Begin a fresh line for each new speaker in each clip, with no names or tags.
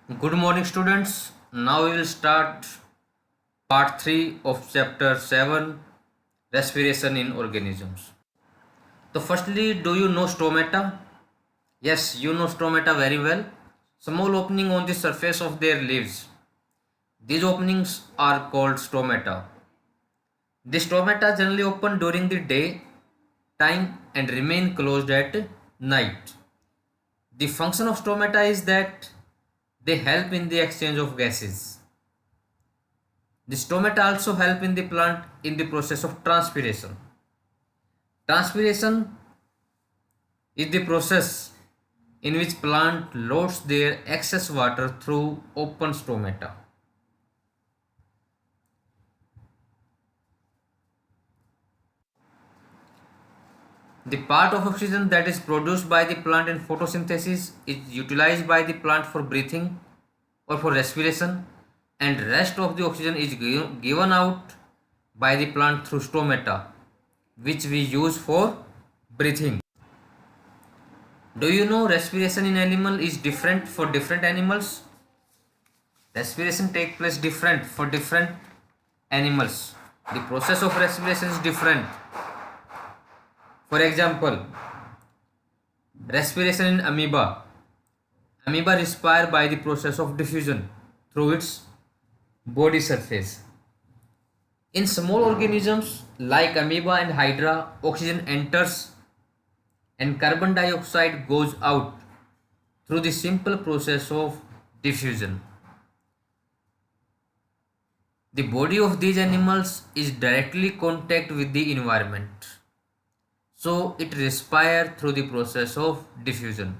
Good morning, students. Now we will start part 3 of chapter 7, respiration in organisms. So, firstly, do you know stomata? Yes, you know stomata very well. Small opening on the surface of their leaves. These openings are called stomata. The stomata generally open during the day time and remain closed at night. The function of stomata is that they help in the exchange of gases. The stomata also help in the plant in the process of transpiration. Transpiration is the process in which plant loads their excess water through open stomata. The part of oxygen that is produced by the plant in photosynthesis is utilized by the plant for breathing or for respiration, and rest of the oxygen is given out by the plant through stomata, which we use for breathing. Do you know respiration in animal is different for different animals? Respiration take place different for different animals. The process of respiration is different. For example, respiration in amoeba. Amoeba respire by the process of diffusion through its body surface. In small organisms like amoeba and hydra, oxygen enters and carbon dioxide goes out through the simple process of diffusion. The body of these animals is directly contact with the environment, so it respires through the process of diffusion.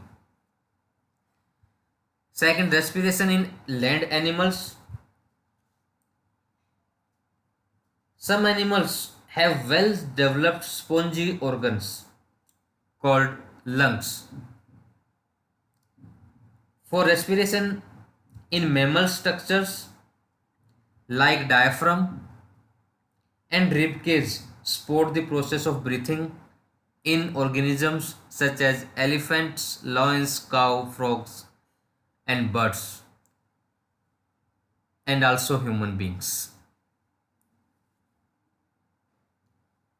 Second, respiration in land animals. Some animals have well developed spongy organs called lungs. For respiration in mammal structures like diaphragm and ribcage support the process of breathing in organisms such as elephants, lions, cow, frogs, and birds, and also human beings.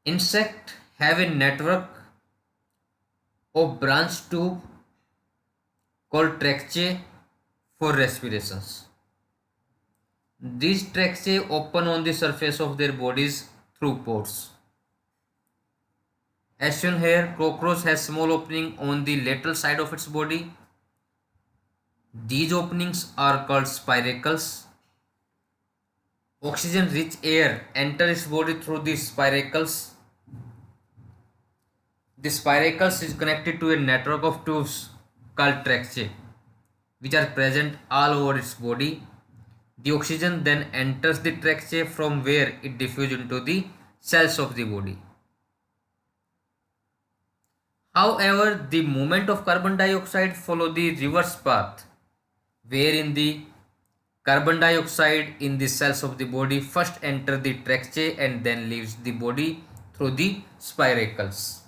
Insects have a network of branch tube called tracheae for respirations. These tracheae open on the surface of their bodies through pores. As shown here, cockroach has small opening on the lateral side of its body. These openings are called spiracles. Oxygen rich air enters its body through these spiracles. The spiracles is connected to a network of tubes called tracheae, which are present all over its body. The oxygen then enters the tracheae from where it diffuses into the cells of the body. However, the movement of carbon dioxide follow the reverse path, wherein the carbon dioxide in the cells of the body first enter the tracheae and then leaves the body through the spiracles.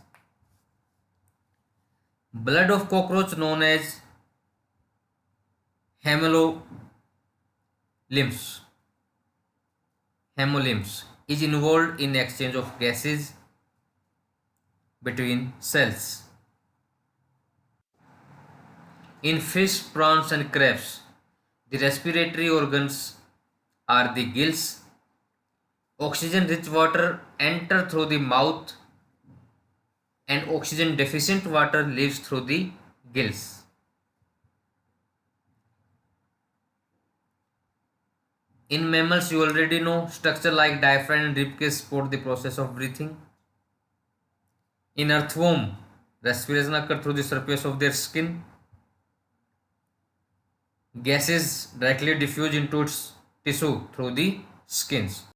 Blood of cockroach known as hemolymph hemolymph is involved in exchange of gases between cells. In fish, prawns, and crabs, the respiratory organs are the gills. Oxygen rich water enter through the mouth and oxygen deficient water leaves through the gills. In mammals, you already know structure like diaphragm and ribcage support the process of breathing. In earthworm, respiration occurs through the surface of their skin. Gases directly diffuse into its tissue through the skins.